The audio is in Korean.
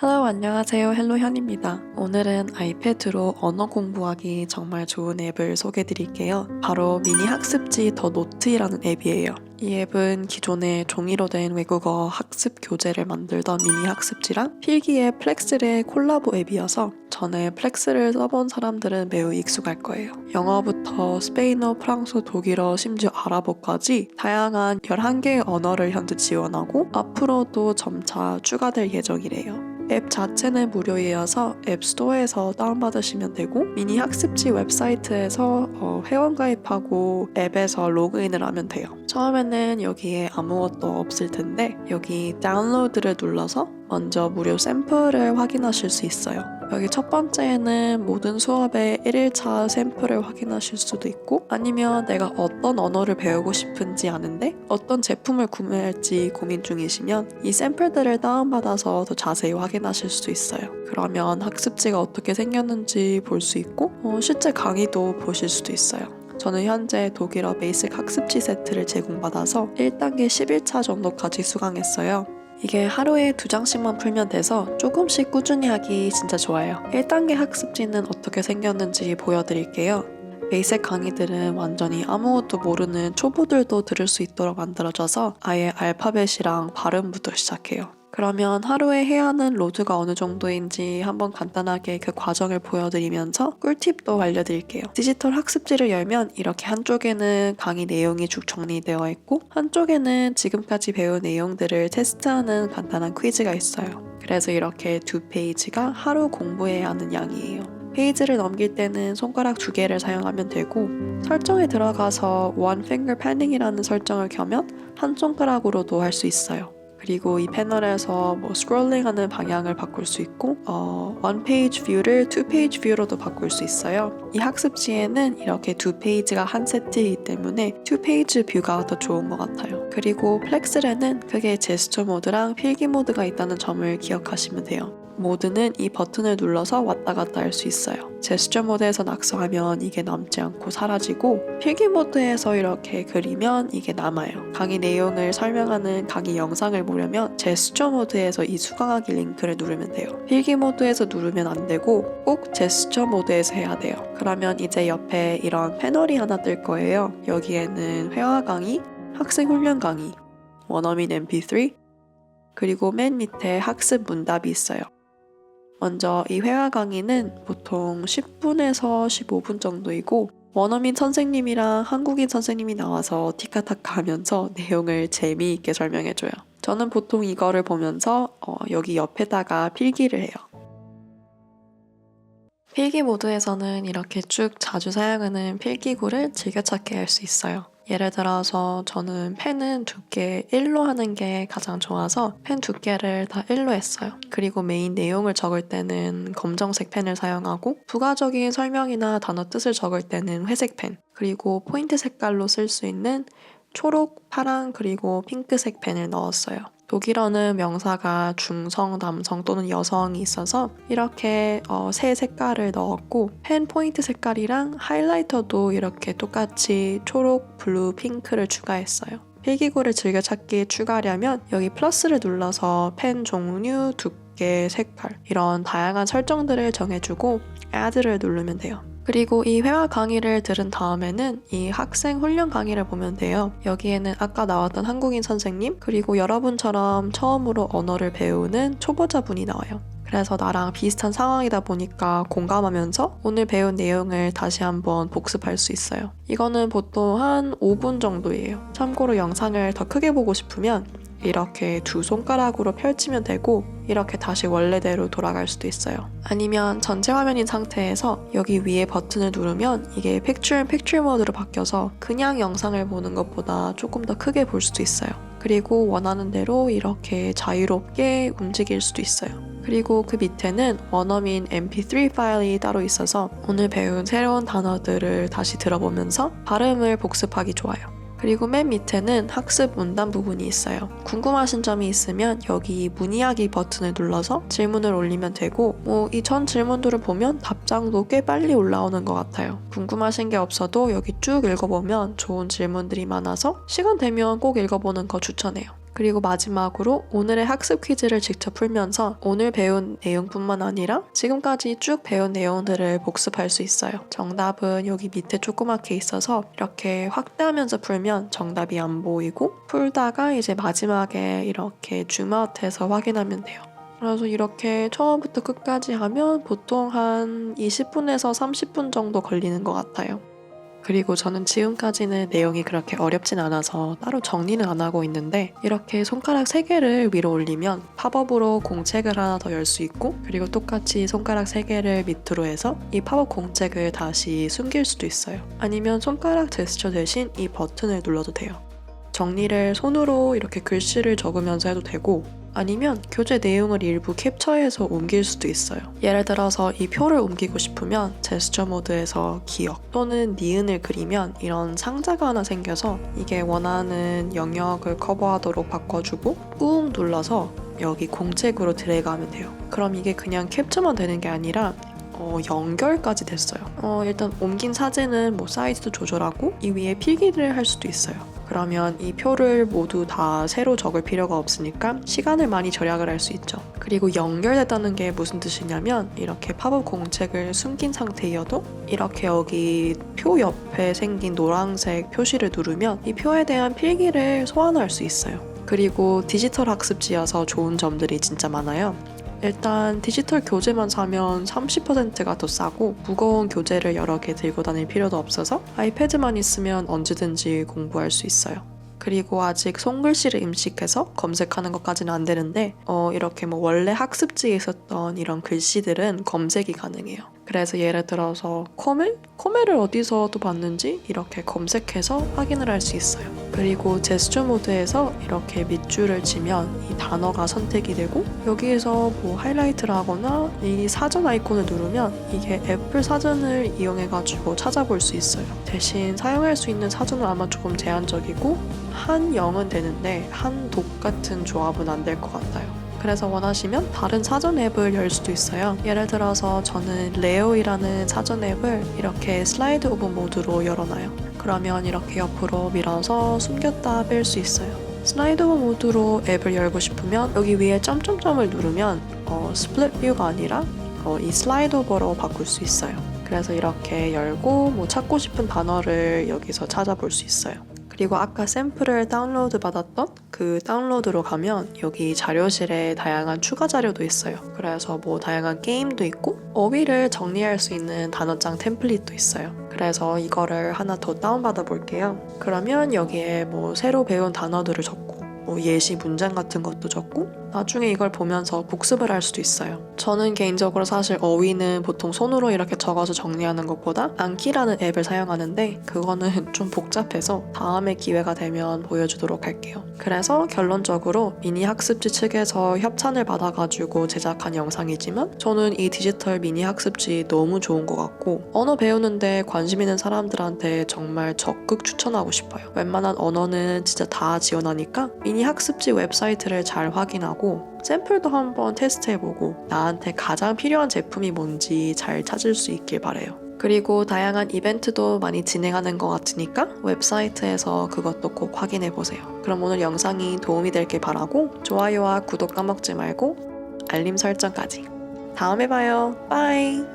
Hello, 안녕하세요. 헬로현입니다. 오늘은 아이패드로 언어 공부하기 정말 좋은 앱을 소개해드릴게요. 바로 미니 학습지 더 노트라는 앱이에요. 이 앱은 기존에 종이로 된 외국어 학습 교재를 만들던 미니 학습지랑 필기의 플렉스의 콜라보 앱이어서 전에 플렉스를 써본 사람들은 매우 익숙할 거예요. 영어부터 스페인어, 프랑스어, 독일어, 심지어 아랍어까지 다양한 11개의 언어를 현재 지원하고 앞으로도 점차 추가될 예정이래요. 앱 자체는 무료이어서 앱스토어에서 다운받으시면 되고 미니 학습지 웹사이트에서 회원가입하고 앱에서 로그인을 하면 돼요. 처음에는 여기에 아무것도 없을 텐데 여기 다운로드를 눌러서 먼저 무료 샘플을 확인하실 수 있어요. 여기 첫 번째에는 모든 수업의 1일차 샘플을 확인하실 수도 있고 아니면 내가 어떤 언어를 배우고 싶은지 아는데 어떤 제품을 구매할지 고민 중이시면 이 샘플들을 다운받아서 더 자세히 확인하실 수도 있어요. 그러면 학습지가 어떻게 생겼는지 볼 수 있고 실제 강의도 보실 수도 있어요. 저는 현재 독일어 베이직 학습지 세트를 제공받아서 1단계 11차 정도까지 수강했어요. 이게 하루에 2장씩만 풀면 돼서 조금씩 꾸준히 하기 진짜 좋아요. 1단계 학습지는 어떻게 생겼는지 보여드릴게요. 베이직 강의들은 완전히 아무것도 모르는 초보들도 들을 수 있도록 만들어져서 아예 알파벳이랑 발음부터 시작해요. 그러면 하루에 해야 하는 로드가 어느 정도인지 한번 간단하게 그 과정을 보여드리면서 꿀팁도 알려드릴게요. 디지털 학습지를 열면 이렇게 한쪽에는 강의 내용이 쭉 정리되어 있고 한쪽에는 지금까지 배운 내용들을 테스트하는 간단한 퀴즈가 있어요. 그래서 이렇게 2페이지가 하루 공부해야 하는 양이에요. 페이지를 넘길 때는 손가락 2개를 사용하면 되고 설정에 들어가서 One Finger Panning이라는 설정을 켜면 한 손가락으로도 할 수 있어요. 그리고 이 패널에서 스크롤링하는 방향을 바꿀 수 있고 One Page View를 Two Page View로도 바꿀 수 있어요. 이 학습지에는 이렇게 2페이지가 한 세트이기 때문에 Two Page View가 더 좋은 것 같아요. 그리고 플렉스에는 크게 제스처 모드랑 필기 모드가 있다는 점을 기억하시면 돼요. 모드는 이 버튼을 눌러서 왔다 갔다 할 수 있어요. 제스처 모드에서 낙서하면 이게 남지 않고 사라지고 필기 모드에서 이렇게 그리면 이게 남아요. 강의 내용을 설명하는 강의 영상을 보려면 제스처 모드에서 이 수강하기 링크를 누르면 돼요. 필기 모드에서 누르면 안 되고 꼭 제스처 모드에서 해야 돼요. 그러면 이제 옆에 이런 패널이 하나 뜰 거예요. 여기에는 회화 강의, 학생 훈련 강의, 원어민 mp3 그리고 맨 밑에 학습 문답이 있어요. 먼저 이 회화 강의는 보통 10분에서 15분 정도이고 원어민 선생님이랑 한국인 선생님이 나와서 티카타카 하면서 내용을 재미있게 설명해줘요. 저는 보통 이거를 보면서 여기 옆에다가 필기를 해요. 필기 모드에서는 이렇게 쭉 자주 사용하는 필기구를 즐겨찾기 할 수 있어요. 예를 들어서 저는 펜은 두께 1로 하는 게 가장 좋아서 펜 두께를 다 1로 했어요. 그리고 메인 내용을 적을 때는 검정색 펜을 사용하고 부가적인 설명이나 단어 뜻을 적을 때는 회색 펜, 그리고 포인트 색깔로 쓸 수 있는 초록, 파랑, 그리고 핑크색 펜을 넣었어요. 독일어는 명사가 중성, 남성 또는 여성이 있어서 이렇게 세 색깔을 넣었고 펜 포인트 색깔이랑 하이라이터도 이렇게 똑같이 초록, 블루, 핑크를 추가했어요. 필기구를 즐겨찾기에 추가하려면 여기 플러스를 눌러서 펜 종류, 두께, 색깔 이런 다양한 설정들을 정해주고 Add를 누르면 돼요. 그리고 이 회화 강의를 들은 다음에는 이 학생 훈련 강의를 보면 돼요. 여기에는 아까 나왔던 한국인 선생님 그리고 여러분처럼 처음으로 언어를 배우는 초보자분이 나와요. 그래서 나랑 비슷한 상황이다 보니까 공감하면서 오늘 배운 내용을 다시 한번 복습할 수 있어요. 이거는 보통 한 5분 정도예요. 참고로 영상을 더 크게 보고 싶으면 이렇게 2손가락으로 펼치면 되고 이렇게 다시 원래대로 돌아갈 수도 있어요. 아니면 전체 화면인 상태에서 여기 위에 버튼을 누르면 이게 픽처 모드로 바뀌어서 그냥 영상을 보는 것보다 조금 더 크게 볼 수도 있어요. 그리고 원하는 대로 이렇게 자유롭게 움직일 수도 있어요. 그리고 그 밑에는 원어민 mp3 파일이 따로 있어서 오늘 배운 새로운 단어들을 다시 들어보면서 발음을 복습하기 좋아요. 그리고 맨 밑에는 학습 문단 부분이 있어요. 궁금하신 점이 있으면 여기 문의하기 버튼을 눌러서 질문을 올리면 되고 이 전 질문들을 보면 답장도 꽤 빨리 올라오는 것 같아요. 궁금하신 게 없어도 여기 쭉 읽어보면 좋은 질문들이 많아서 시간 되면 꼭 읽어보는 거 추천해요. 그리고 마지막으로 오늘의 학습 퀴즈를 직접 풀면서 오늘 배운 내용뿐만 아니라 지금까지 쭉 배운 내용들을 복습할 수 있어요. 정답은 여기 밑에 조그맣게 있어서 이렇게 확대하면서 풀면 정답이 안 보이고 풀다가 이제 마지막에 이렇게 줌아웃해서 확인하면 돼요. 그래서 이렇게 처음부터 끝까지 하면 보통 한 20분에서 30분 정도 걸리는 것 같아요. 그리고 저는 지금까지는 내용이 그렇게 어렵진 않아서 따로 정리는 안 하고 있는데 이렇게 손가락 3개를 위로 올리면 팝업으로 공책을 하나 더 열 수 있고 그리고 똑같이 손가락 3개를 밑으로 해서 이 팝업 공책을 다시 숨길 수도 있어요. 아니면 손가락 제스처 대신 이 버튼을 눌러도 돼요. 정리를 손으로 이렇게 글씨를 적으면서 해도 되고 아니면 교재 내용을 일부 캡처해서 옮길 수도 있어요. 예를 들어서 이 표를 옮기고 싶으면 제스처 모드에서 기억 또는 니은을 그리면 이런 상자가 하나 생겨서 이게 원하는 영역을 커버하도록 바꿔주고 꾹 눌러서 여기 공책으로 드래그하면 돼요. 그럼 이게 그냥 캡처만 되는 게 아니라 연결까지 됐어요. 일단 옮긴 사진은 사이즈도 조절하고 이 위에 필기를 할 수도 있어요. 그러면 이 표를 모두 다 새로 적을 필요가 없으니까 시간을 많이 절약을 할 수 있죠. 그리고 연결됐다는 게 무슨 뜻이냐면 이렇게 팝업 공책을 숨긴 상태여도 이렇게 여기 표 옆에 생긴 노란색 표시를 누르면 이 표에 대한 필기를 소환할 수 있어요. 그리고 디지털 학습지여서 좋은 점들이 진짜 많아요. 일단 디지털 교재만 사면 30%가 더 싸고 무거운 교재를 여러 개 들고 다닐 필요도 없어서 아이패드만 있으면 언제든지 공부할 수 있어요. 그리고 아직 손글씨를 임식해서 검색하는 것까지는 안 되는데 이렇게 원래 학습지에 있었던 이런 글씨들은 검색이 가능해요. 그래서 예를 들어서 코멜을 어디서 또 봤는지 이렇게 검색해서 확인을 할 수 있어요. 그리고 제스처 모드에서 이렇게 밑줄을 치면 이 단어가 선택이 되고 여기에서 하이라이트를 하거나 이 사전 아이콘을 누르면 이게 애플 사전을 이용해가지고 찾아볼 수 있어요. 대신 사용할 수 있는 사전은 아마 조금 제한적이고 한영은 되는데 한독 같은 조합은 안 될 것 같아요. 그래서 원하시면 다른 사전 앱을 열 수도 있어요. 예를 들어서 저는 레오이라는 사전 앱을 이렇게 슬라이드 오브 모드로 열어놔요. 그러면 이렇게 옆으로 밀어서 숨겼다 뺄 수 있어요. 슬라이드 오브 모드로 앱을 열고 싶으면 여기 위에 점점점을 누르면 스플릿 뷰가 아니라 이 슬라이드 오버로 바꿀 수 있어요. 그래서 이렇게 열고 찾고 싶은 단어를 여기서 찾아볼 수 있어요. 그리고 아까 샘플을 다운로드 받았던 그 다운로드로 가면 여기 자료실에 다양한 추가 자료도 있어요. 그래서 다양한 게임도 있고 어휘를 정리할 수 있는 단어장 템플릿도 있어요. 그래서 이거를 하나 더 다운받아 볼게요. 그러면 여기에 새로 배운 단어들을 적고 예시 문장 같은 것도 적고 나중에 이걸 보면서 복습을 할 수도 있어요. 저는 개인적으로 사실 어휘는 보통 손으로 이렇게 적어서 정리하는 것보다 안키라는 앱을 사용하는데 그거는 좀 복잡해서 다음에 기회가 되면 보여주도록 할게요. 그래서 결론적으로 미니 학습지 측에서 협찬을 받아가지고 제작한 영상이지만 저는 이 디지털 미니 학습지 너무 좋은 것 같고 언어 배우는데 관심 있는 사람들한테 정말 적극 추천하고 싶어요. 웬만한 언어는 진짜 다 지원하니까 미니 학습지 웹사이트를 잘 확인하고 샘플도 한번 테스트해보고 나한테 가장 필요한 제품이 뭔지 잘 찾을 수 있길 바래요. 그리고 다양한 이벤트도 많이 진행하는 것 같으니까 웹사이트에서 그것도 꼭 확인해보세요. 그럼 오늘 영상이 도움이 됐길 바라고 좋아요와 구독 까먹지 말고 알림 설정까지. 다음에 봐요. 빠이!